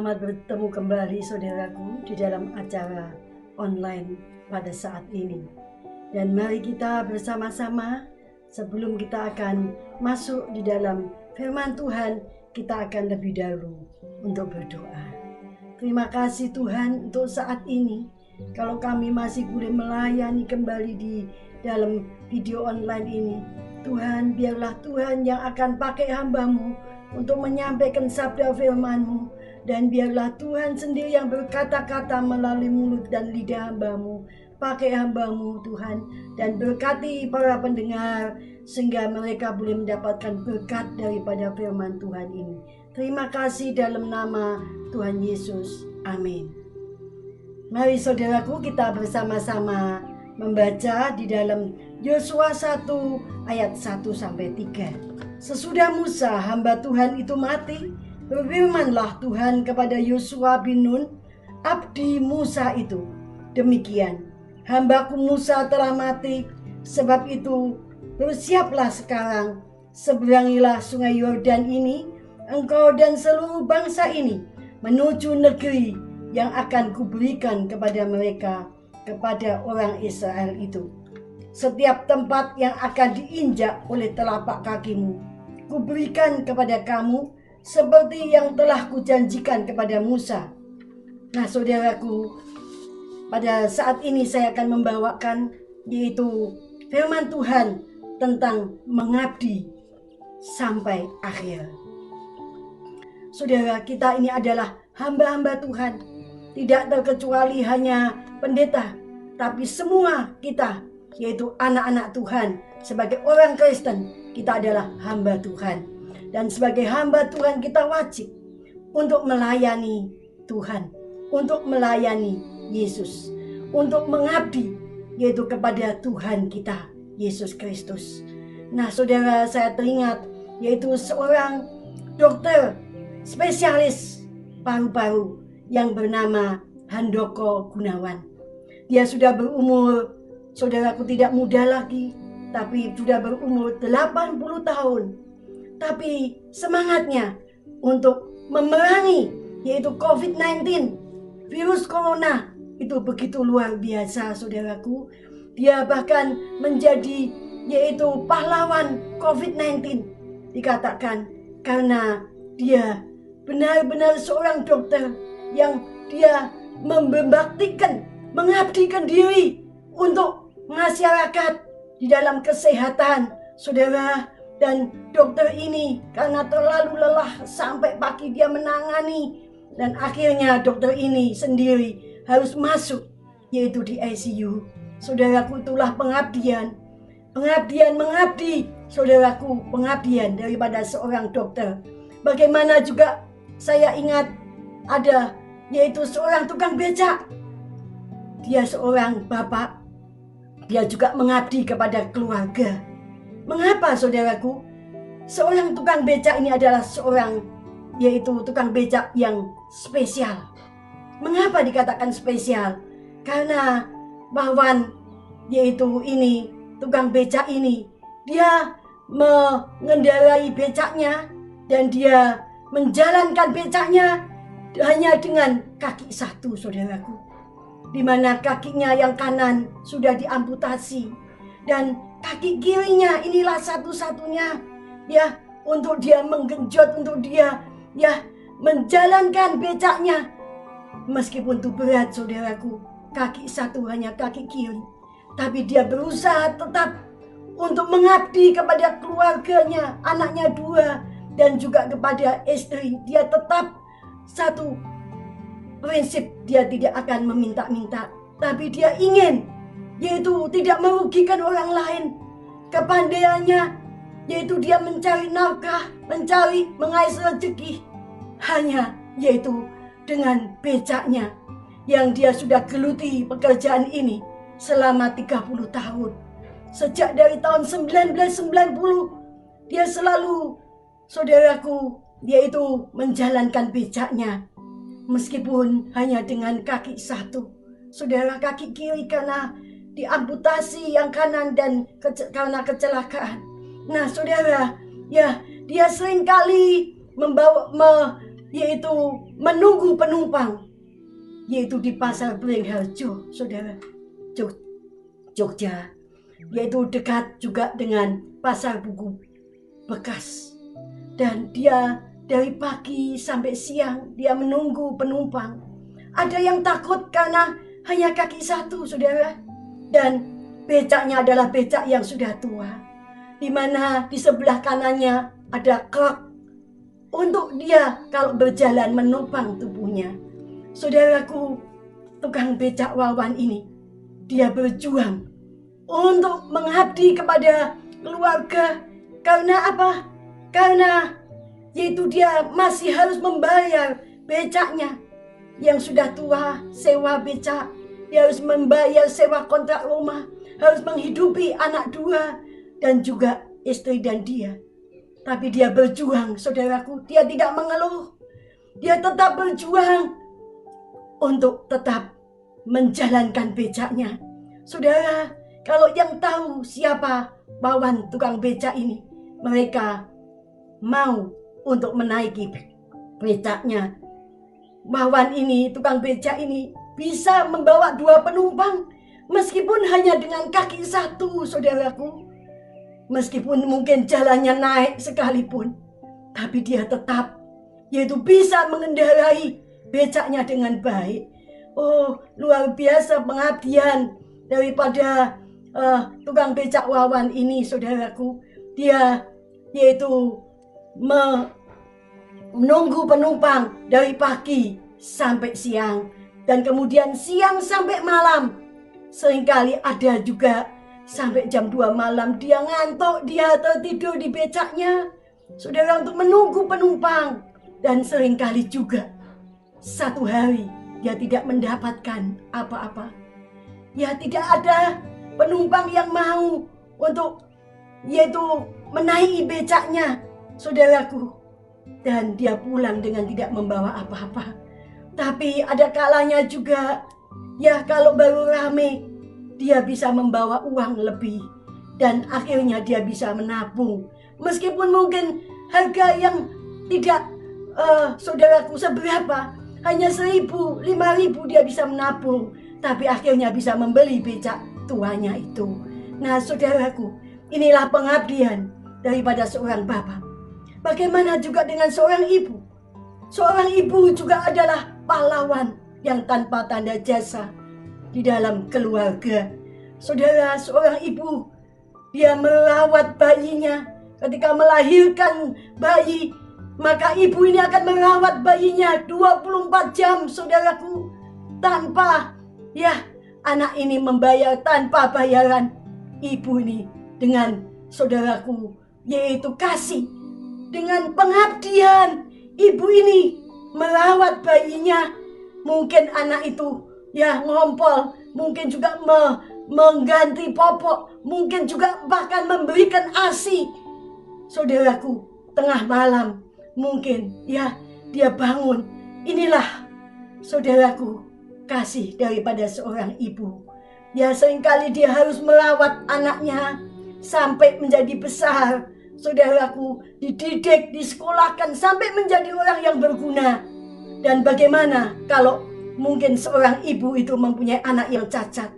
Selamat bertemu kembali saudaraku di dalam acara online pada saat ini. Dan mari kita bersama-sama sebelum kita akan masuk di dalam firman Tuhan, kita akan lebih dahulu untuk berdoa. Terima kasih Tuhan untuk saat ini. Kalau kami masih boleh melayani kembali di dalam video online ini, Tuhan, biarlah Tuhan yang akan pakai hamba-Mu untuk menyampaikan sabda firman-Mu. Dan biarlah Tuhan sendiri yang berkata-kata melalui mulut dan lidah hamba-Mu. Pakai hamba-Mu Tuhan, dan berkati para pendengar sehingga mereka boleh mendapatkan berkat daripada firman Tuhan ini. Terima kasih dalam nama Tuhan Yesus. Amin. Mari saudaraku, kita bersama-sama membaca di dalam Yosua 1 ayat 1-3. Sesudah Musa hamba Tuhan itu mati, berfirmanlah Tuhan kepada Yosua bin Nun, abdi Musa itu, demikian, hambaku Musa telah mati, sebab itu bersiaplah sekarang, seberangilah sungai Yordan ini, engkau dan seluruh bangsa ini, menuju negeri yang akan kuberikan kepada mereka, kepada orang Israel itu. Setiap tempat yang akan diinjak oleh telapak kakimu, kuberikan kepada kamu, seperti yang telah kujanjikan kepada Musa. Nah saudaraku, pada saat ini saya akan membawakan yaitu firman Tuhan tentang mengabdi sampai akhir. Saudara, kita ini adalah hamba-hamba Tuhan. Tidak terkecuali hanya pendeta, tapi semua kita yaitu anak-anak Tuhan. Sebagai orang Kristen, kita adalah hamba Tuhan. Dan sebagai hamba Tuhan kita wajib untuk melayani Tuhan, untuk melayani Yesus, untuk mengabdi yaitu kepada Tuhan kita, Yesus Kristus. Nah saudara, saya teringat yaitu seorang dokter spesialis paru-paru yang bernama Handoko Gunawan. Dia sudah berumur, saudaraku, tidak muda lagi, tapi sudah berumur 80 tahun. Tapi semangatnya untuk memerangi yaitu COVID-19, virus corona, itu begitu luar biasa saudaraku. Dia bahkan menjadi yaitu pahlawan COVID-19 dikatakan, karena dia benar-benar seorang dokter yang dia membaktikan, mengabdikan diri untuk masyarakat di dalam kesehatan saudara. Dan dokter ini karena terlalu lelah sampai pagi dia menangani, dan akhirnya dokter ini sendiri harus masuk yaitu di ICU. Saudaraku, itulah pengabdian mengabdi, saudaraku, pengabdian daripada seorang dokter. Bagaimana juga saya ingat ada yaitu seorang tukang becak. Dia seorang bapak, dia juga mengabdi kepada keluarga. Mengapa saudaraku? Seorang tukang becak ini adalah seorang yaitu tukang becak yang spesial. Mengapa dikatakan spesial? Karena bahwan yaitu ini tukang becak ini, dia mengendarai becaknya dan dia menjalankan becaknya hanya dengan kaki satu saudaraku. Di mana kakinya yang kanan sudah diamputasi dan kaki kirinya inilah satu-satunya ya untuk dia menggenjot, untuk dia ya menjalankan becaknya. Meskipun itu berat saudaraku, kaki satu hanya kaki kiri, tapi dia berusaha tetap untuk mengabdi kepada keluarganya, anaknya 2 dan juga kepada istri. Dia tetap satu prinsip, dia tidak akan meminta-minta, tapi dia ingin yaitu tidak merugikan orang lain. Kepandaiannya yaitu dia mencari nafkah, mengais rezeki hanya yaitu dengan becaknya yang dia sudah geluti pekerjaan ini selama 30 tahun. Sejak dari tahun 1990 dia selalu saudaraku yaitu menjalankan becaknya, meskipun hanya dengan kaki satu. Saudara, kaki kiri karena diamputasi yang kanan dan karena kecelakaan. Nah saudara, ya dia sering kali yaitu menunggu penumpang, yaitu di Pasar Beringharjo, saudara, Jogja, yaitu dekat juga dengan pasar buku bekas. Dan dia dari pagi sampai siang dia menunggu penumpang. Ada yang takut karena hanya kaki satu, saudara, dan becaknya adalah becak yang sudah tua, di mana di sebelah kanannya ada krok untuk dia kalau berjalan menopang tubuhnya. Saudaraku, tukang becak Wawan ini, dia berjuang untuk mengabdi kepada keluarga. Karena apa? Karena yaitu dia masih harus membayar becaknya yang sudah tua, sewa becak. Dia harus membayar sewa kontrak rumah, harus menghidupi anak dua dan juga istri dan dia. Tapi dia berjuang, saudaraku. Dia tidak mengeluh. Dia tetap berjuang untuk tetap menjalankan becaknya. Saudara, kalau yang tahu siapa Wawan tukang becak ini, mereka mau untuk menaiki becaknya. Wawan ini, tukang becak ini, bisa membawa 2 penumpang meskipun hanya dengan kaki satu, saudaraku. Meskipun mungkin jalannya naik sekalipun, tapi dia tetap yaitu bisa mengendarai becaknya dengan baik. Oh, luar biasa pengabdian daripada tukang becak Wawan ini, saudaraku. Dia yaitu menunggu penumpang dari pagi sampai siang, dan kemudian siang sampai malam. Seringkali ada juga sampai jam 2 malam dia ngantuk, dia tertidur di becaknya, saudara, untuk menunggu penumpang. Dan seringkali juga satu hari dia tidak mendapatkan apa-apa. Ya, tidak ada penumpang yang mau untuk yaitu menaiki becaknya, saudaraku. Dan dia pulang dengan tidak membawa apa-apa. Tapi ada kalanya juga, ya kalau baru rame, dia bisa membawa uang lebih. Dan akhirnya dia bisa menabung. Meskipun mungkin harga yang tidak, saudaraku, seberapa. Hanya 1.000, 5.000 dia bisa menabung. Tapi akhirnya bisa membeli becak tuanya itu. Nah, saudaraku, inilah pengabdian daripada seorang bapak. Bagaimana juga dengan seorang ibu? Seorang ibu juga adalah pahlawan yang tanpa tanda jasa di dalam keluarga. Saudara, seorang ibu, dia merawat bayinya. Ketika melahirkan bayi, maka ibu ini akan merawat bayinya 24 jam, saudaraku. Tanpa, ya, anak ini membayar tanpa bayaran. Ibu ini dengan, saudaraku, yaitu kasih, dengan pengabdian, ibu ini merawat bayinya. Mungkin anak itu ya ngompol, mungkin juga mengganti popok, mungkin juga bahkan memberikan ASI. Saudaraku, tengah malam mungkin ya dia bangun. Inilah, saudaraku, kasih daripada seorang ibu. Ya, seringkali dia harus merawat anaknya sampai menjadi besar. Saudaraku, dididik, disekolahkan sampai menjadi orang yang berguna. Dan bagaimana kalau mungkin seorang ibu itu mempunyai anak yang cacat,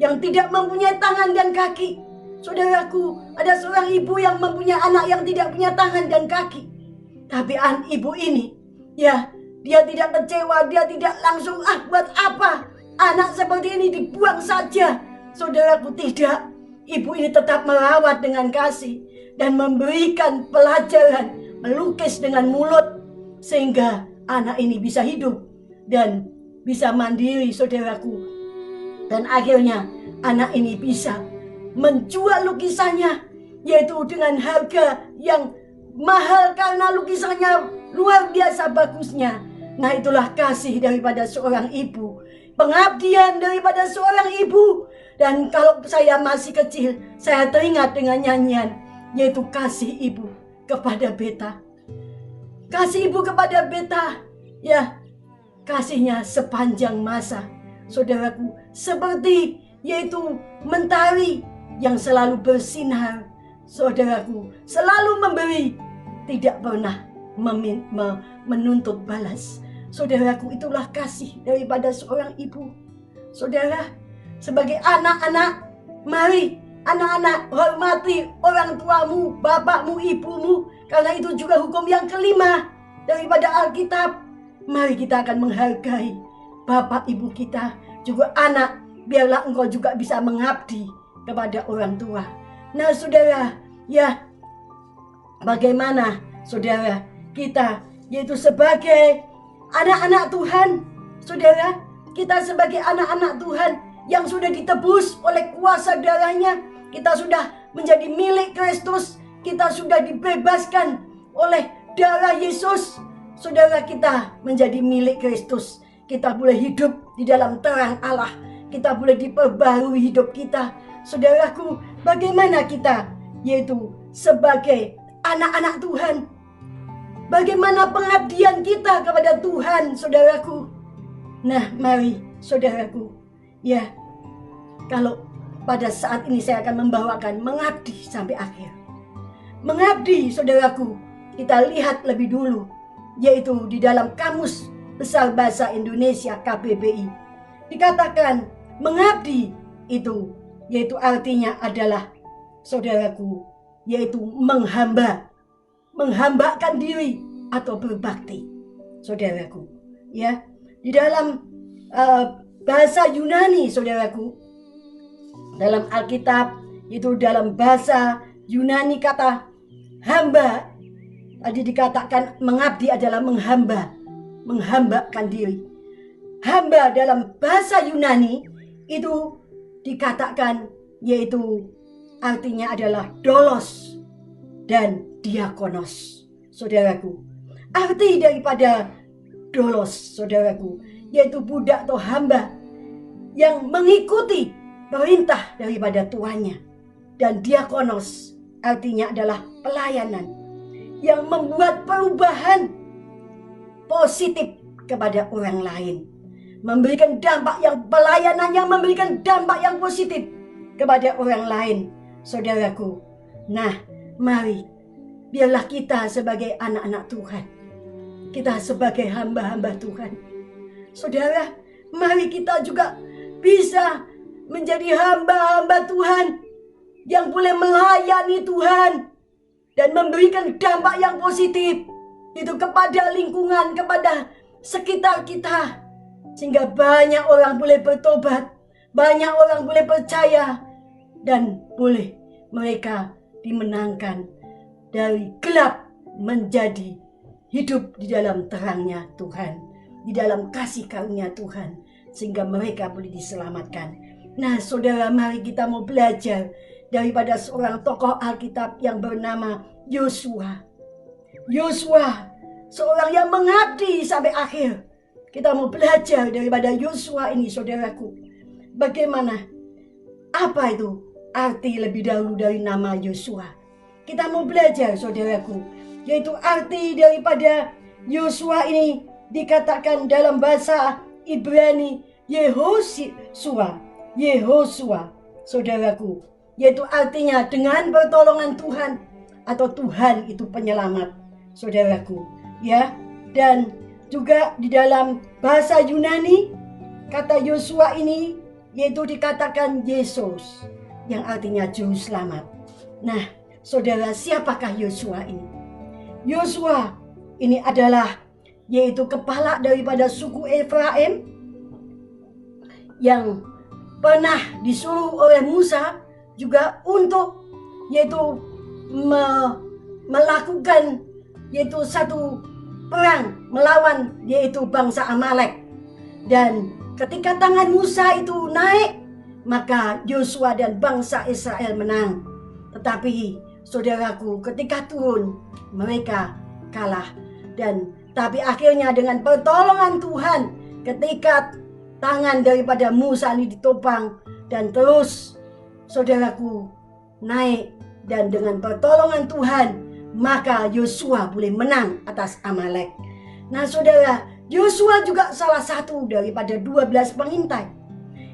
yang tidak mempunyai tangan dan kaki. Saudaraku, ada seorang ibu yang mempunyai anak yang tidak punya tangan dan kaki. Tapi ibu ini, ya, dia tidak kecewa, dia tidak langsung, buat apa anak seperti ini dibuang saja. Saudaraku, tidak. Ibu ini tetap merawat dengan kasih dan memberikan pelajaran melukis dengan mulut, sehingga anak ini bisa hidup dan bisa mandiri, saudaraku. Dan akhirnya anak ini bisa menjual lukisannya, yaitu dengan harga yang mahal karena lukisannya luar biasa bagusnya. Nah, itulah kasih daripada seorang ibu, pengabdian daripada seorang ibu. Dan kalau saya masih kecil, saya teringat dengan nyanyian, yaitu kasih ibu kepada beta. Kasih ibu kepada beta, ya, kasihnya sepanjang masa, saudaraku, seperti yaitu mentari yang selalu bersinar, saudaraku, selalu memberi, tidak pernah menuntut balas. Saudaraku, itulah kasih daripada seorang ibu. Saudara, sebagai anak-anak, mari anak-anak hormati orang tuamu, bapakmu, ibumu. Karena itu juga hukum yang kelima daripada Alkitab. Mari kita akan menghargai bapak ibu kita, juga anak. Biarlah engkau juga bisa mengabdi kepada orang tua. Nah saudara, ya bagaimana saudara kita, yaitu sebagai anak-anak Tuhan. Saudara, kita sebagai anak-anak Tuhan yang sudah ditebus oleh kuasa darahnya, kita sudah menjadi milik Kristus, kita sudah dibebaskan oleh darah Yesus. Saudara, kita menjadi milik Kristus. Kita boleh hidup di dalam terang Allah. Kita boleh diperbarui hidup kita. Saudaraku, bagaimana kita, yaitu sebagai anak-anak Tuhan, bagaimana pengabdian kita kepada Tuhan, saudaraku. Nah, mari saudaraku, ya, kalau pada saat ini saya akan membawakan mengabdi sampai akhir. Mengabdi, saudaraku, kita lihat lebih dulu, yaitu di dalam Kamus Besar Bahasa Indonesia KBBI. Dikatakan mengabdi itu, yaitu artinya adalah, saudaraku, yaitu menghamba, menghambakan diri atau berbakti, saudaraku. Ya, di dalam bahasa Yunani, saudaraku, dalam Alkitab, itu dalam bahasa Yunani kata hamba, tadi dikatakan mengabdi adalah menghamba, menghambakan diri. Hamba dalam bahasa Yunani itu dikatakan, yaitu artinya adalah dolos dan diakonos, saudaraku. Arti daripada dolos, saudaraku, yaitu budak atau hamba yang mengikuti perintah daripada tuannya. Dan diakonos artinya adalah pelayanan yang membuat perubahan positif kepada orang lain, memberikan dampak yang pelayanan yang memberikan dampak yang positif kepada orang lain, saudaraku. Nah, mari biarlah kita sebagai anak-anak Tuhan, kita sebagai hamba-hamba Tuhan, saudara, mari kita juga bisa menjadi hamba-hamba Tuhan yang boleh melayani Tuhan dan memberikan dampak yang positif itu kepada lingkungan, kepada sekitar kita, sehingga banyak orang boleh bertobat, banyak orang boleh percaya, dan boleh mereka dimenangkan dari gelap menjadi hidup di dalam terangnya Tuhan, di dalam kasih karunia Tuhan, sehingga mereka boleh diselamatkan. Nah saudara, mari kita mau belajar daripada seorang tokoh Alkitab yang bernama Yosua. Yosua, seorang yang mengabdi sampai akhir. Kita mau belajar daripada Yosua ini, saudaraku. Bagaimana? Apa itu arti lebih dahulu dari nama Yosua? Kita mau belajar, saudaraku, yaitu arti daripada Yosua ini dikatakan dalam bahasa Ibrani Yehosua, saudaraku, yaitu artinya dengan pertolongan Tuhan, atau Tuhan itu penyelamat, saudaraku, ya. Dan juga di dalam bahasa Yunani, kata Yosua ini yaitu dikatakan Yesus, yang artinya juru selamat. Nah saudara, siapakah Yosua ini? Yosua ini adalah yaitu kepala daripada suku Efraim yang pernah disuruh oleh Musa juga untuk yaitu melakukan yaitu satu perang melawan yaitu bangsa Amalek. Dan ketika tangan Musa itu naik, maka Yosua dan bangsa Israel menang. Tetapi saudaraku, ketika turun mereka kalah. Dan tapi akhirnya dengan pertolongan Tuhan, ketika tangan daripada Musa ini ditopang dan terus saudaraku naik, dan dengan pertolongan Tuhan maka Yosua boleh menang atas Amalek. Nah saudara, Yosua juga salah satu daripada 12 pengintai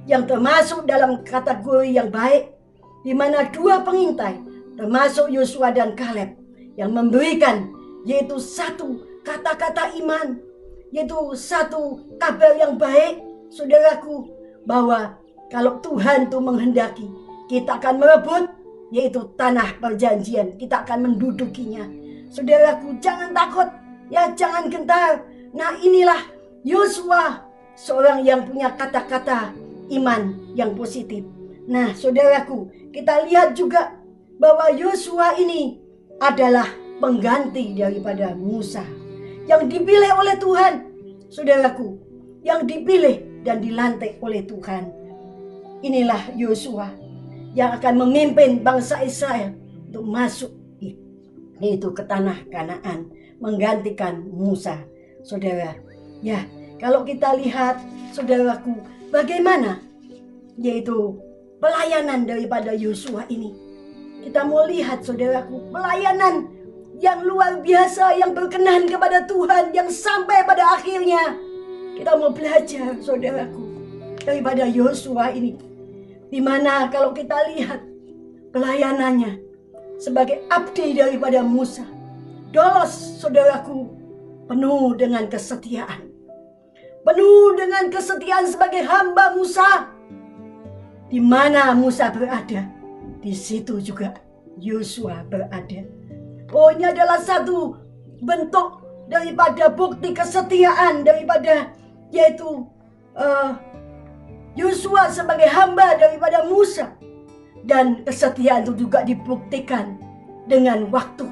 yang termasuk dalam kategori yang baik, di mana 2 pengintai termasuk Yosua dan Kaleb yang memberikan yaitu satu kata-kata iman, yaitu satu kabar yang baik, saudaraku, bahwa kalau Tuhan itu menghendaki, kita akan merebut, yaitu tanah perjanjian, kita akan mendudukinya. Saudaraku, jangan takut, ya jangan gentar. Nah, inilah Yosua, seorang yang punya kata-kata iman yang positif. Nah, saudaraku, kita lihat juga bahwa Yosua ini adalah pengganti daripada Musa yang dipilih oleh Tuhan, saudaraku, yang dipilih dan dilantik oleh Tuhan. Inilah Yosua yang akan memimpin bangsa Israel untuk masuk yaitu ke tanah Kanaan, menggantikan Musa. Saudara, ya, kalau kita lihat, saudaraku, bagaimana yaitu pelayanan daripada Yosua ini. Kita mau lihat, saudaraku, pelayanan yang luar biasa, yang berkenan kepada Tuhan, yang sampai pada akhirnya kita mau belajar, saudaraku, daripada Yosua ini. Dimana kalau kita lihat pelayanannya sebagai abdi daripada Musa, dolos, saudaraku, penuh dengan kesetiaan. Penuh dengan kesetiaan sebagai hamba Musa. Di mana Musa berada, di situ juga Yosua berada. Oh, ini adalah satu bentuk daripada bukti kesetiaan daripada yaitu Yosua sebagai hamba daripada Musa. Dan kesetiaan itu juga dibuktikan dengan waktu.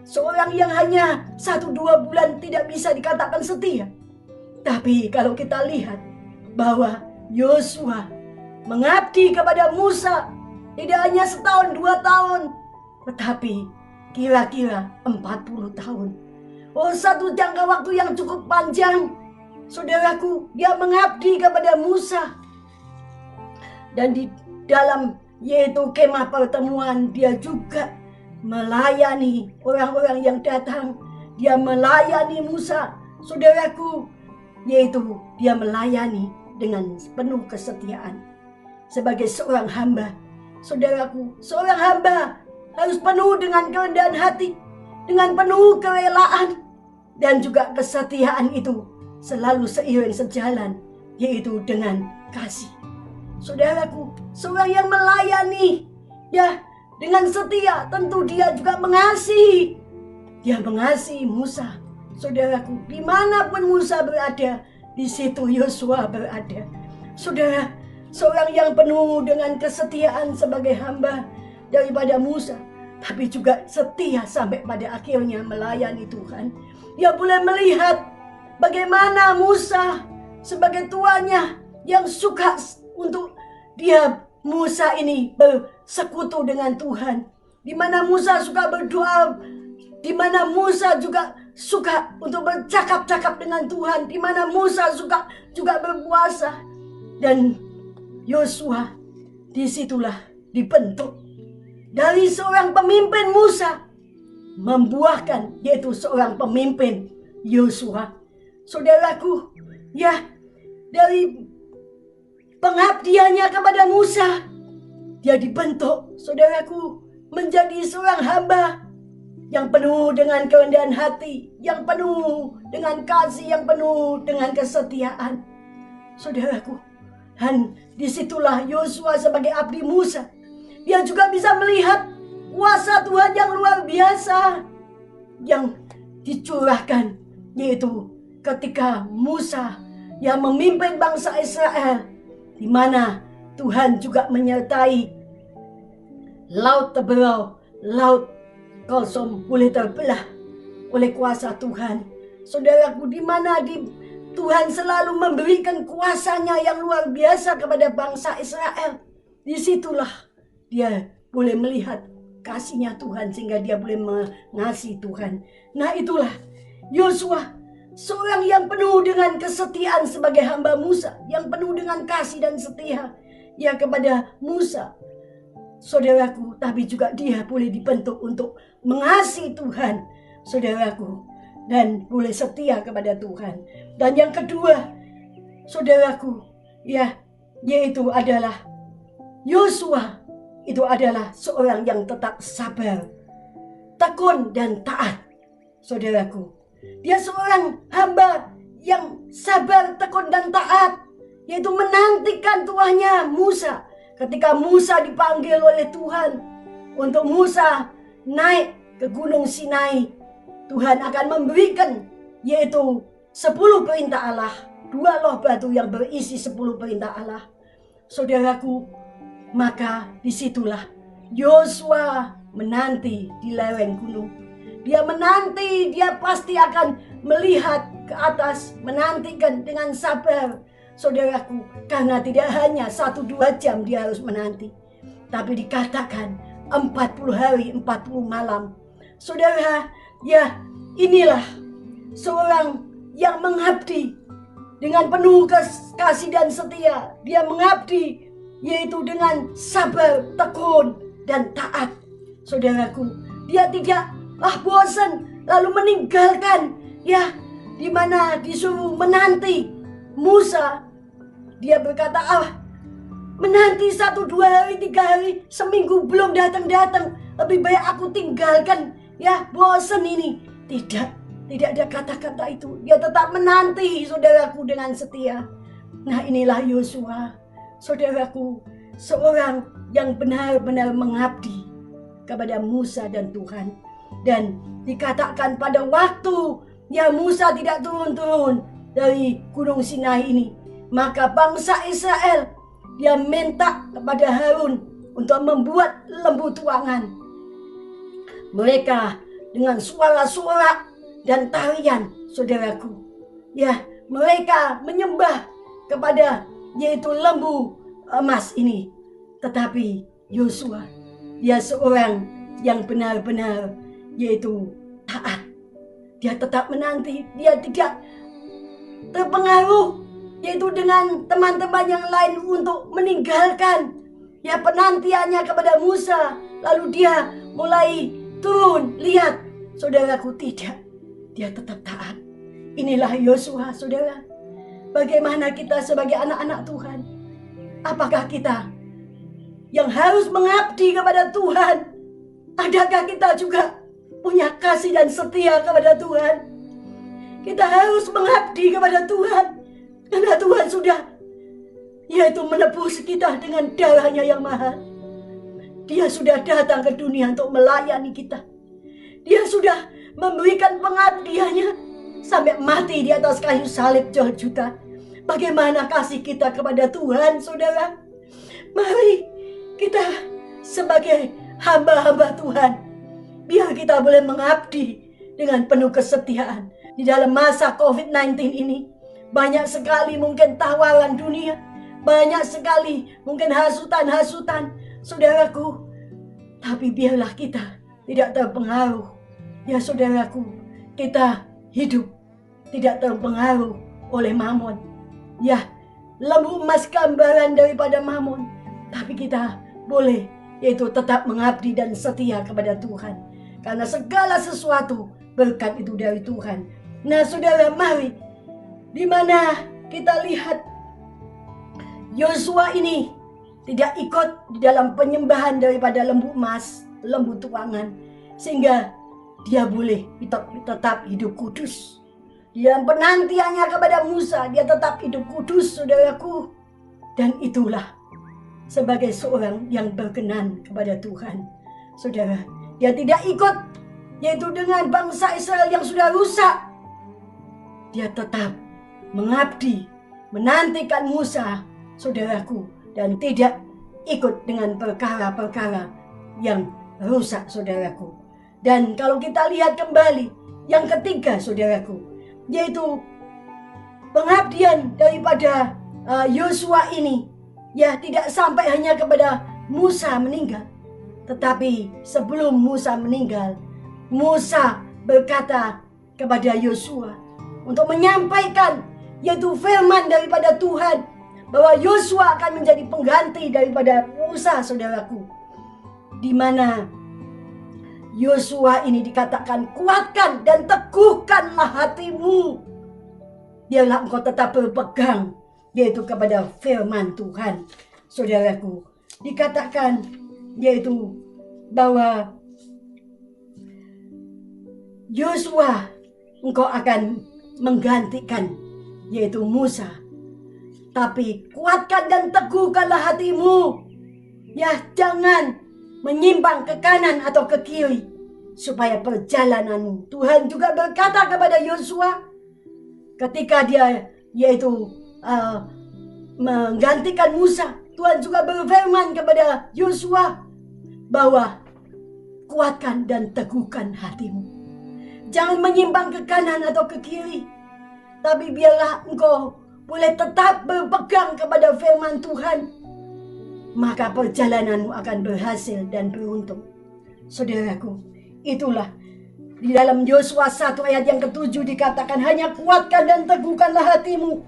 Seorang yang hanya 1-2 bulan tidak bisa dikatakan setia. Tapi kalau kita lihat bahwa Yosua mengabdi kepada Musa tidak hanya 1-2 tahun, tetapi kira-kira 40 tahun. Oh, satu jangka waktu yang cukup panjang, saudaraku, dia mengabdi kepada Musa. Dan di dalam yaitu kemah pertemuan, dia juga melayani orang-orang yang datang. Dia melayani Musa, saudaraku, yaitu dia melayani dengan penuh kesetiaan. Sebagai seorang hamba, saudaraku, seorang hamba harus penuh dengan kerendahan hati, dengan penuh kerelaan, dan juga kesetiaan itu selalu seiring sejalan, yaitu dengan kasih. Saudaraku, seorang yang melayani, ya, dengan setia, tentu dia juga mengasihi. Dia mengasihi Musa. Saudaraku, dimanapun Musa berada, di situ Yosua berada. Saudara, seorang yang penuh dengan kesetiaan sebagai hamba daripada Musa, tapi juga setia sampai pada akhirnya melayani Tuhan. Dia boleh melihat bagaimana Musa sebagai tuannya yang suka untuk Musa ini bersekutu dengan Tuhan. Di mana Musa suka berdoa, di mana Musa juga suka untuk bercakap-cakap dengan Tuhan, di mana Musa suka juga berpuasa. Dan Yosua disitulah dibentuk dari seorang pemimpin Musa membuahkan yaitu seorang pemimpin Yosua. Saudaraku, ya, dari pengabdiannya kepada Musa, dia dibentuk, saudaraku, menjadi seorang hamba yang penuh dengan kerendahan hati, yang penuh dengan kasih, yang penuh dengan kesetiaan, saudaraku. Dan disitulah Yosua sebagai abdi Musa, dia juga bisa melihat kuasa Tuhan yang luar biasa yang dicurahkan, yaitu ketika Musa yang memimpin bangsa Israel, di mana Tuhan juga menyertai laut terbelah, laut kosong boleh terbelah oleh kuasa Tuhan. Saudaraku, di mana Tuhan selalu memberikan kuasanya yang luar biasa kepada bangsa Israel. Disitulah dia boleh melihat kasihnya Tuhan sehingga dia boleh mengasihi Tuhan. Nah, itulah Yosua, seorang yang penuh dengan kesetiaan sebagai hamba Musa, yang penuh dengan kasih dan setia ya kepada Musa, saudaraku. Tapi juga dia boleh dibentuk untuk mengasihi Tuhan, saudaraku, dan boleh setia kepada Tuhan. Dan yang kedua, saudaraku, ya, yaitu adalah Yosua itu adalah seorang yang tetap sabar, tekun dan taat. saudaraku. Dia seorang hamba yang sabar, tekun, dan taat, yaitu menantikan tuannya Musa. Ketika Musa dipanggil oleh Tuhan untuk Musa naik ke Gunung Sinai, Tuhan akan memberikan yaitu 10 perintah Allah, 2 loh batu yang berisi 10 perintah Allah. Saudaraku, maka disitulah Yosua menanti di lereng gunung. Dia menanti, dia pasti akan melihat ke atas, menantikan dengan sabar, saudaraku. Karena tidak hanya 1-2 jam dia harus menanti, tapi dikatakan 40 hari 40 malam. Saudara, ya inilah seorang yang mengabdi dengan penuh kasih dan setia. Dia mengabdi yaitu dengan sabar, tekun, dan taat. Saudaraku, dia tidak bosan lalu meninggalkan, ya, di mana disuruh menanti Musa. Dia berkata, menanti 1-2 hari 3 hari, seminggu belum datang-datang, lebih baik aku tinggalkan, ya, bosan ini. Tidak ada kata-kata itu. Dia tetap menanti, saudaraku, dengan setia. Nah, inilah Yosua, saudaraku, seorang yang benar-benar mengabdi kepada Musa dan Tuhan. Dan dikatakan pada waktu ya Musa tidak turun-turun dari Gunung Sinai ini, maka bangsa Israel dia minta kepada Harun untuk membuat lembu tuangan. Mereka dengan suara-suara dan tarian, saudaraku, ya, mereka menyembah kepada yaitu lembu emas ini. Tetapi Yosua, dia seorang yang benar-benar yaitu taat. Dia tetap menanti, dia tidak terpengaruh yaitu dengan teman-teman yang lain untuk meninggalkan ya penantiannya kepada Musa, lalu dia mulai turun. Lihat, saudaraku, tidak, dia tetap taat. Inilah Yosua, saudara. Bagaimana kita sebagai anak-anak Tuhan? Apakah kita yang harus mengabdi kepada Tuhan? Adakah kita juga punya kasih dan setia kepada Tuhan? Kita harus mengabdi kepada Tuhan, karena Tuhan sudah yaitu menebus kita dengan darahnya yang mahal. Dia sudah datang ke dunia untuk melayani kita. Dia sudah memberikan pengabdiannya sampai mati di atas kayu salib juta. Bagaimana kasih kita kepada Tuhan, saudara? Mari kita sebagai hamba-hamba Tuhan, biar kita boleh mengabdi dengan penuh kesetiaan. Di dalam masa COVID-19 ini, banyak sekali mungkin tawaran dunia, banyak sekali mungkin hasutan-hasutan, saudaraku. Tapi biarlah kita tidak terpengaruh. Ya saudaraku, kita hidup tidak terpengaruh oleh mamon. Ya, lembu emas gambaran daripada mamon. Tapi kita boleh yaitu tetap mengabdi dan setia kepada Tuhan. Karena segala sesuatu berkat itu dari Tuhan. Nah saudara, mari, di mana kita lihat Yosua ini tidak ikut di dalam penyembahan daripada lembu emas, lembu tuangan, sehingga dia boleh tetap hidup kudus. Di dalam penantiannya kepada Musa, dia tetap hidup kudus, saudaraku. Dan itulah sebagai seorang yang berkenan kepada Tuhan. Saudara, dia tidak ikut yaitu dengan bangsa Israel yang sudah rusak. Dia tetap mengabdi, menantikan Musa, saudaraku, dan tidak ikut dengan perkara-perkara yang rusak, saudaraku. Dan kalau kita lihat kembali yang ketiga, saudaraku, yaitu pengabdian daripada Yosua ini, ya, tidak sampai hanya kepada Musa meninggal, tetapi sebelum Musa meninggal, Musa berkata kepada Yosua untuk menyampaikan yaitu firman daripada Tuhan bahwa Yosua akan menjadi pengganti daripada Musa, saudaraku. Di mana Yosua ini dikatakan, kuatkan dan teguhkanlah hatimu, biarlah engkau tetap berpegang yaitu kepada firman Tuhan, saudaraku. Dikatakan yaitu bahwa Yosua, engkau akan menggantikan, yaitu Musa. Tapi kuatkan dan teguhkanlah hatimu. Ya, jangan menyimpang ke kanan atau ke kiri, supaya perjalananmu. Tuhan juga berkata kepada Yosua ketika dia yaitu menggantikan Musa. Tuhan juga berfirman kepada Yosua bahwa kuatkan dan teguhkan hatimu. Jangan menyimpang ke kanan atau ke kiri, tapi biarlah engkau boleh tetap berpegang kepada firman Tuhan. Maka perjalananmu akan berhasil dan beruntung. Saudaraku, itulah di dalam Yosua 1 ayat yang ke-7 dikatakan, hanya kuatkan dan teguhkanlah hatimu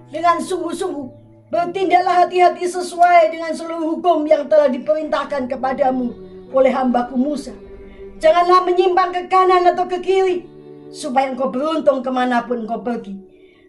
dengan sungguh-sungguh. Bertindaklah hati-hati sesuai dengan seluruh hukum yang telah diperintahkan kepadamu oleh hambaku Musa. Janganlah menyimpang ke kanan atau ke kiri, supaya engkau beruntung kemanapun engkau pergi.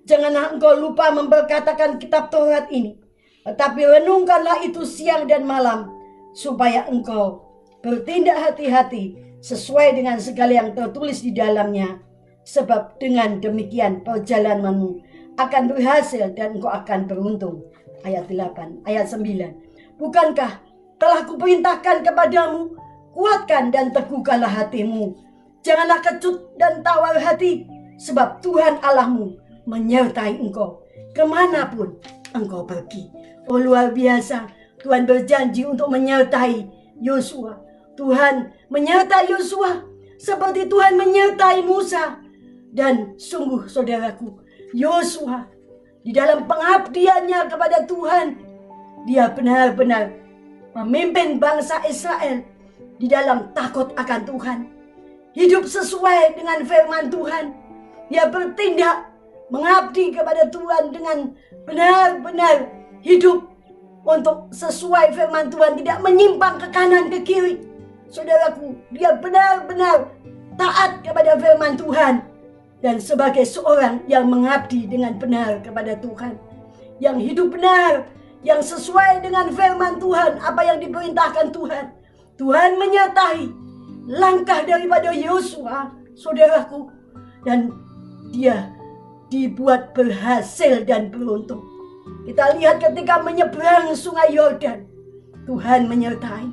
Janganlah engkau lupa memperkatakan kitab Taurat ini, tetapi renungkanlah itu siang dan malam, supaya engkau bertindak hati-hati sesuai dengan segala yang tertulis di dalamnya. Sebab dengan demikian perjalananmu akan berhasil dan engkau akan beruntung. Ayat 8, ayat 9. Bukankah telah kuperintahkan kepadamu, kuatkan dan teguhkanlah hatimu. Janganlah kecut dan tawar hati, sebab Tuhan Allahmu menyertai engkau kemanapun engkau pergi. Oh, luar biasa. Tuhan berjanji untuk menyertai Yosua. Tuhan menyertai Yosua seperti Tuhan menyertai Musa. Dan sungguh saudaraku, Yosua di dalam pengabdiannya kepada Tuhan, dia benar-benar memimpin bangsa Israel di dalam takut akan Tuhan. Hidup sesuai dengan firman Tuhan. Dia bertindak mengabdi kepada Tuhan dengan benar-benar hidup untuk sesuai firman Tuhan, tidak menyimpang ke kanan ke kiri. Saudaraku, dia benar-benar taat kepada firman Tuhan. Dan sebagai seorang yang mengabdi dengan benar kepada Tuhan, yang hidup benar, yang sesuai dengan firman Tuhan, apa yang diperintahkan Tuhan, Tuhan menyertai langkah daripada Yosua, saudaraku, dan dia dibuat berhasil dan beruntung. Kita lihat ketika menyeberang sungai Yordan, Tuhan menyertai,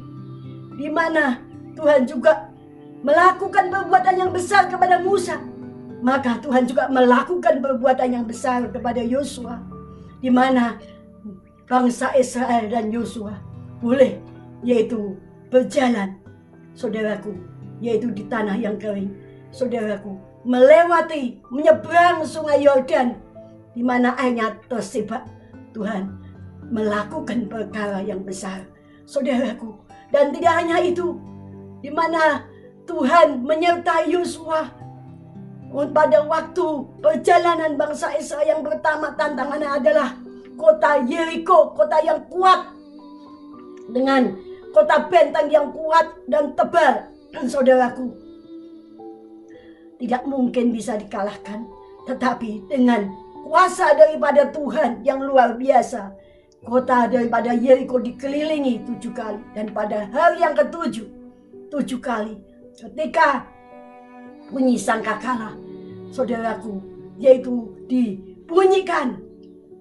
di mana Tuhan juga melakukan perbuatan yang besar kepada Musa. Maka Tuhan juga melakukan perbuatan yang besar kepada Yosua, di mana bangsa Israel dan Yosua boleh yaitu berjalan, saudaraku, yaitu di tanah yang kering, saudaraku, melewati, menyeberang sungai Yordan, di mana airnya tersibak. Tuhan melakukan perkara yang besar, saudaraku. Dan tidak hanya itu, di mana Tuhan menyertai Yosua pada waktu perjalanan bangsa Israel. Yang pertama tantangannya adalah kota Yeriko, kota yang kuat, dengan kota benteng yang kuat dan tebal. Saudaraku, tidak mungkin bisa dikalahkan. Tetapi dengan kuasa daripada Tuhan yang luar biasa, kota daripada Yeriko dikelilingi 7 kali. Dan pada hari yang ke-7, 7 kali, ketika bunyi sangkakala, saudaraku, yaitu dibunyikan,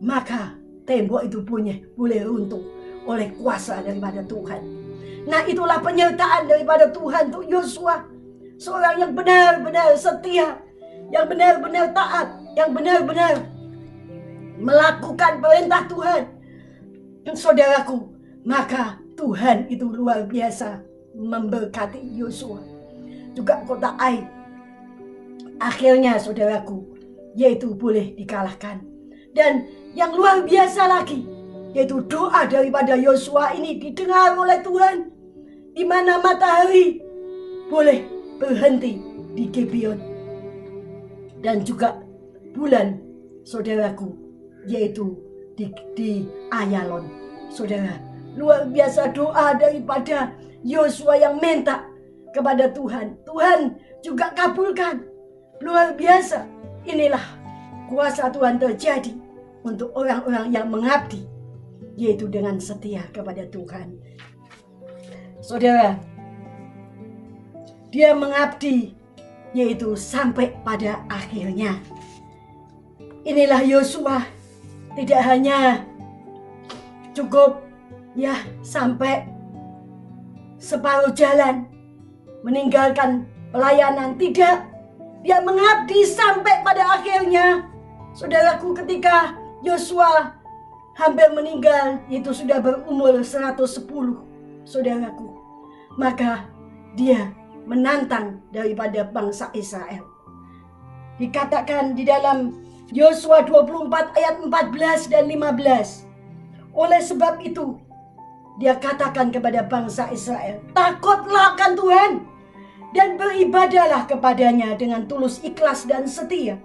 maka tembok itu boleh runtuh oleh kuasa daripada Tuhan. Nah, itulah penyertaan daripada Tuhan untuk Yosua, seorang yang benar-benar setia, yang benar-benar taat, yang benar-benar melakukan perintah Tuhan, saudaraku. Maka Tuhan itu luar biasa memberkati Yosua. Juga kota Ai, akhirnya saudaraku, yaitu boleh dikalahkan. Dan yang luar biasa lagi, yaitu doa daripada Yosua ini didengar oleh Tuhan, di mana matahari boleh berhenti di Gibeon, dan juga bulan, saudaraku, yaitu di Ayalon. Saudara, luar biasa doa daripada Yosua yang minta kepada Tuhan. Tuhan juga kabulkan. Luar biasa. Inilah kuasa Tuhan terjadi untuk orang-orang yang mengabdi, yaitu dengan setia kepada Tuhan. Saudara, dia mengabdi yaitu sampai pada akhirnya. Inilah Yosua, tidak hanya cukup sampai separuh jalan meninggalkan pelayanan, tidak, dia mengabdi sampai pada akhirnya. Saudaraku, ketika Yosua hampir meninggal, itu sudah berumur 110, saudaraku, maka dia menantang daripada bangsa Israel. Dikatakan di dalam Yosua 24 ayat 14 dan 15, oleh sebab itu dia katakan kepada bangsa Israel, takutlah akan Tuhan dan beribadahlah kepadanya dengan tulus, ikhlas dan setia.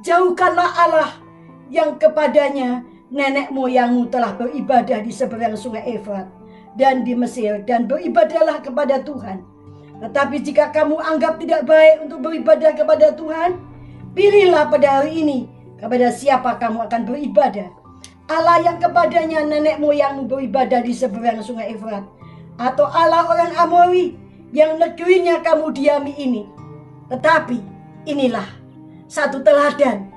Jauhkanlah Allah yang kepadanya nenek moyangmu telah beribadah di seberang sungai Efrat dan di Mesir, dan beribadahlah kepada Tuhan. Tetapi jika kamu anggap tidak baik untuk beribadah kepada Tuhan, pilihlah pada hari ini kepada siapa kamu akan beribadah. Allah yang kepadanya nenek moyangmu beribadah di seberang sungai Efrat, atau Allah orang Amori yang negerinya kamu diami ini. Tetapi inilah satu teladan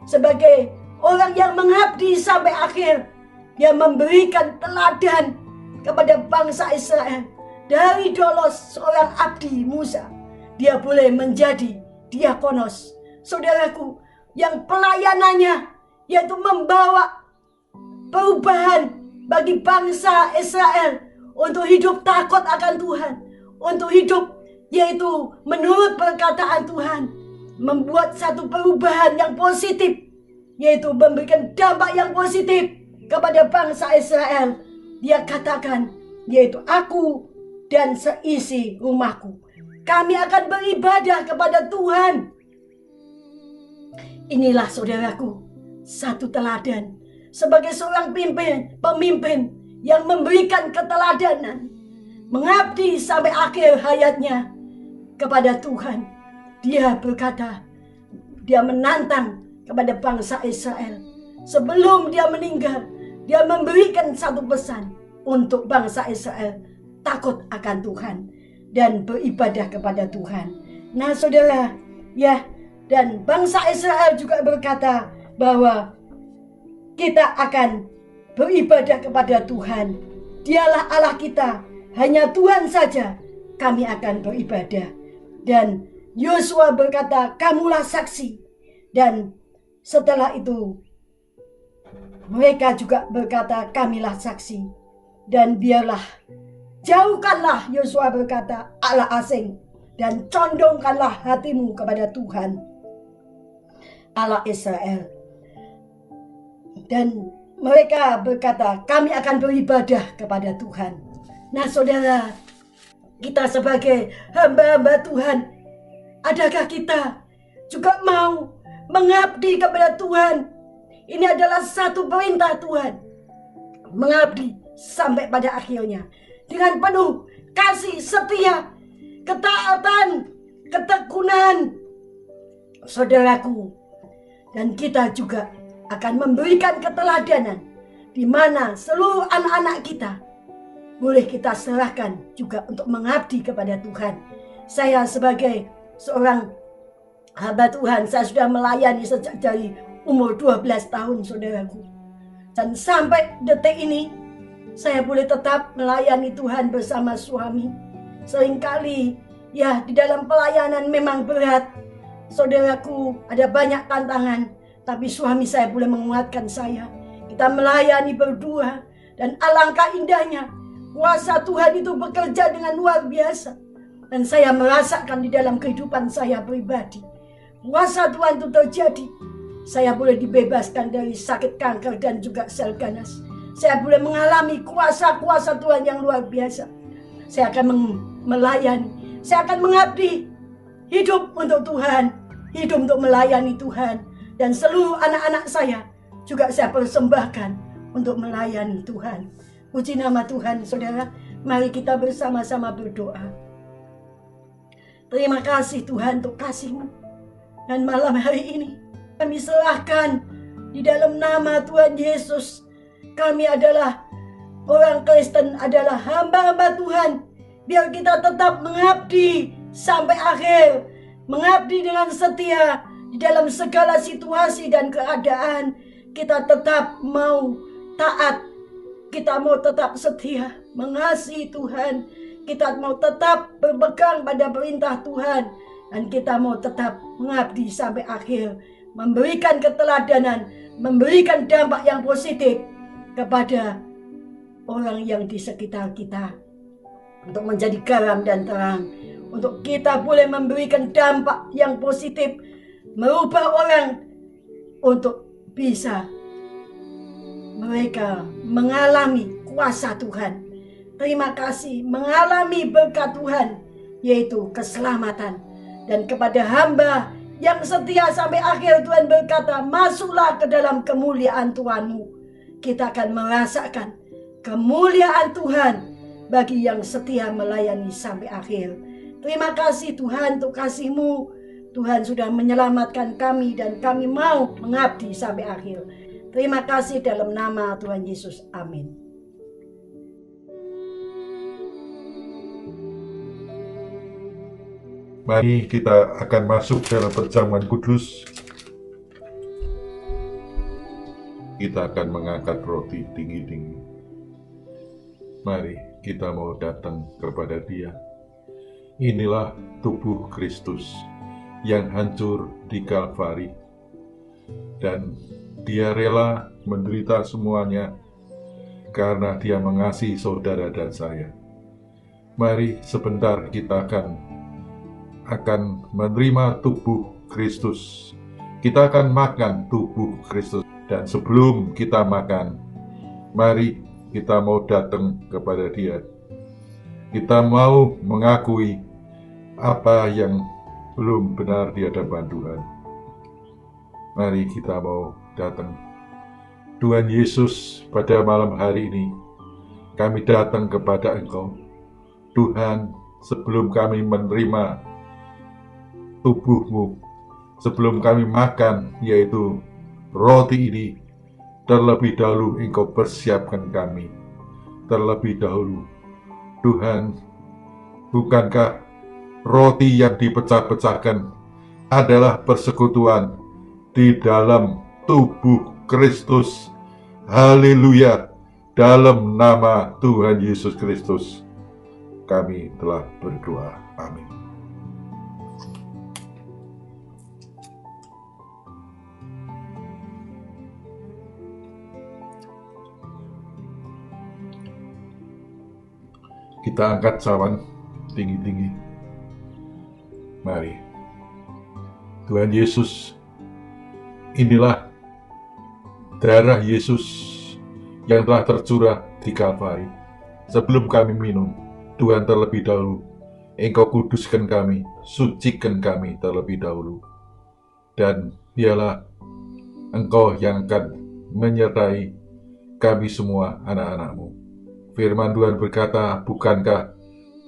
sebagai orang yang mengabdi sampai akhir. Dia memberikan teladan kepada bangsa Israel. Dari dolos seorang abdi Musa, dia boleh menjadi diakonos, saudaraku, yang pelayanannya yaitu membawa perubahan bagi bangsa Israel untuk hidup takut akan Tuhan, untuk hidup yaitu menurut perkataan Tuhan, membuat satu perubahan yang positif, yaitu memberikan dampak yang positif kepada bangsa Israel. Dia katakan, yaitu aku dan seisi rumahku, kami akan beribadah kepada Tuhan. Inilah saudaraku, satu teladan sebagai seorang pemimpin yang memberikan keteladanan, mengabdi sampai akhir hayatnya kepada Tuhan. Dia berkata, dia menantang kepada bangsa Israel. Sebelum dia meninggal, dia memberikan satu pesan untuk bangsa Israel, takut akan Tuhan dan beribadah kepada Tuhan. Nah saudara, dan bangsa Israel juga berkata bahwa kita akan beribadah kepada Tuhan. Dialah Allah kita, hanya Tuhan saja kami akan beribadah. Dan Yosua berkata, kamulah saksi. Dan setelah itu mereka juga berkata, kamilah saksi. Dan biarlah, jauhkanlah, Yosua berkata, Allah asing, dan condongkanlah hatimu kepada Tuhan Allah Israel. Dan mereka berkata, kami akan beribadah kepada Tuhan. Nah saudara, kita sebagai hamba-hamba Tuhan, adakah kita juga mau mengabdi kepada Tuhan? Ini adalah satu perintah Tuhan, mengabdi sampai pada akhirnya dengan penuh kasih setia, ketaatan, ketekunan, saudaraku. Dan kita juga akan memberikan keteladanan di mana seluruh anak-anak kita boleh kita serahkan juga untuk mengabdi kepada Tuhan. Saya sebagai seorang hamba Tuhan, saya sudah melayani sejak dari umur 12 tahun, saudaraku. Dan sampai detik ini saya boleh tetap melayani Tuhan bersama suami. Seringkali di dalam pelayanan memang berat, saudaraku, ada banyak tantangan, tapi suami saya boleh menguatkan saya. Kita melayani berdua, dan alangkah indahnya kuasa Tuhan itu bekerja dengan luar biasa. Dan saya merasakan di dalam kehidupan saya pribadi, kuasa Tuhan itu terjadi. Saya boleh dibebaskan dari sakit kanker dan juga sel ganas. Saya boleh mengalami kuasa-kuasa Tuhan yang luar biasa. Saya akan melayani, saya akan mengabdi, hidup untuk Tuhan, hidup untuk melayani Tuhan. Dan seluruh anak-anak saya juga saya persembahkan untuk melayani Tuhan. Puji nama Tuhan, saudara. Mari kita bersama-sama berdoa. Terima kasih Tuhan untuk kasih-Mu. Dan malam hari ini kami serahkan di dalam nama Tuhan Yesus. Kami adalah orang Kristen, adalah hamba-hamba Tuhan. Biar kita tetap mengabdi sampai akhir. mengabdi dengan setia di dalam segala situasi dan keadaan. Kita tetap mau taat, kita mau tetap setia mengasihi Tuhan, kita mau tetap berpegang pada perintah Tuhan, dan kita mau tetap mengabdi sampai akhir, memberikan keteladanan, memberikan dampak yang positif kepada orang yang di sekitar kita, untuk menjadi garam dan terang, untuk kita boleh memberikan dampak yang positif, merubah orang untuk bisa mereka mengalami kuasa Tuhan. Terima kasih, mengalami berkat Tuhan, yaitu keselamatan. Dan kepada hamba yang setia sampai akhir, Tuhan berkata, masuklah ke dalam kemuliaan Tuhanmu. Kita akan merasakan kemuliaan Tuhan bagi yang setia melayani sampai akhir. Terima kasih Tuhan untuk kasih-Mu. Tuhan sudah menyelamatkan kami dan kami mau mengabdi sampai akhir. Terima kasih dalam nama Tuhan Yesus. Amin. Mari kita akan masuk dalam perjamuan kudus. Kita akan mengangkat roti tinggi-tinggi. Mari kita mau datang kepada Dia. Inilah tubuh Kristus yang hancur di Kalvari, dan Dia rela menderita semuanya karena Dia mengasihi saudara dan saya. Mari sebentar kita akan menerima tubuh Kristus. Kita akan makan tubuh Kristus, dan sebelum kita makan, mari kita mau datang kepada Dia. Kita mau mengakui apa yang belum benar di hadapan Tuhan. Mari kita mau datang. Tuhan Yesus, pada malam hari ini, kami datang kepada Engkau. Tuhan, sebelum kami menerima tubuh-Mu, sebelum kami makan, yaitu roti ini, terlebih dahulu Engkau persiapkan kami. Terlebih dahulu, Tuhan, bukankah roti yang dipecah-pecahkan adalah persekutuan di dalam tubuh Kristus? Haleluya! Dalam nama Tuhan Yesus Kristus, kami telah berdoa. Amin. Kita angkat cawan tinggi-tinggi. Mari. Tuhan Yesus, inilah darah Yesus yang telah tercurah di Kalvari. Sebelum kami minum, Tuhan, terlebih dahulu Engkau kuduskan kami, sucikan kami terlebih dahulu. Dan dialah Engkau yang akan menyertai kami semua, anak-anak-Mu. Firman Tuhan berkata, bukankah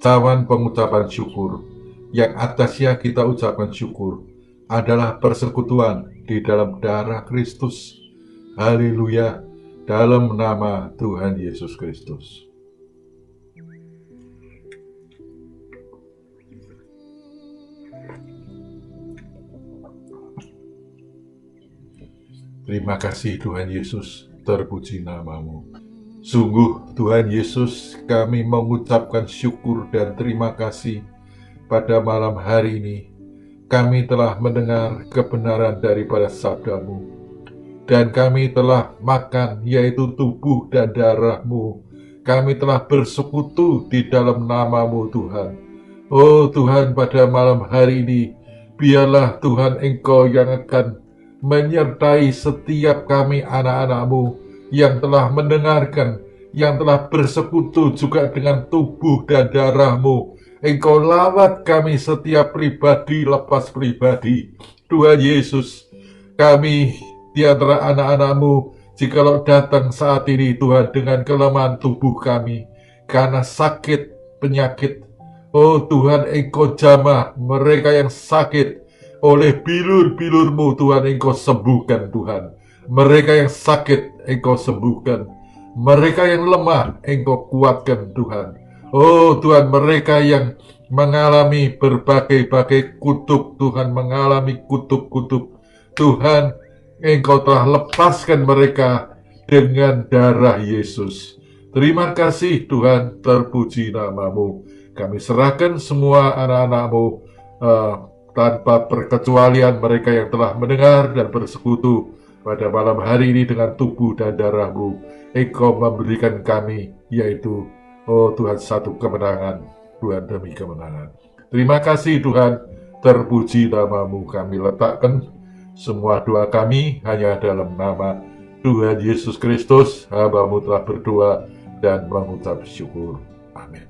cawan pengucapan syukur yang atasnya kita ucapkan syukur adalah persekutuan di dalam darah Kristus? Haleluya, dalam nama Tuhan Yesus Kristus. Terima kasih Tuhan Yesus, terpuji nama-Mu. Sungguh Tuhan Yesus, kami mengucapkan syukur dan terima kasih pada malam hari ini. Kami telah mendengar kebenaran daripada sabda-Mu, dan kami telah makan, yaitu tubuh dan darah-Mu. Kami telah bersekutu di dalam nama-Mu Tuhan. Oh Tuhan, pada malam hari ini, biarlah Tuhan Engkau yang akan menyertai setiap kami anak-anak-Mu yang telah mendengarkan, yang telah bersekutu juga dengan tubuh dan darah-Mu. Engkau lawat kami setiap pribadi lepas pribadi. Tuhan Yesus, kami di antara anak-anak-Mu, jikalau datang saat ini Tuhan dengan kelemahan tubuh kami, karena sakit, penyakit, oh Tuhan, Engkau jamah mereka yang sakit. Oleh bilur-bilur-Mu Tuhan, Engkau sembuhkan Tuhan. Mereka yang sakit Engkau sembuhkan. Mereka yang lemah Engkau kuatkan Tuhan. Oh Tuhan, mereka yang mengalami berbagai-bagai kutuk, Tuhan, mengalami kutuk-kutuk. Tuhan, Engkau telah lepaskan mereka dengan darah Yesus. Terima kasih Tuhan, terpuji namamu. Kami serahkan semua anak-anak-Mu tanpa perkecualian, mereka yang telah mendengar dan bersekutu pada malam hari ini dengan tubuh dan darah-Mu. Engkau memberikan kami, yaitu, oh Tuhan, satu kemenangan, Tuhan, demi kemenangan. Terima kasih Tuhan, terpuji namamu. Kami letakkan semua doa kami hanya dalam nama Tuhan Yesus Kristus. Hamba-Mu telah berdoa dan mengucap syukur. Amin.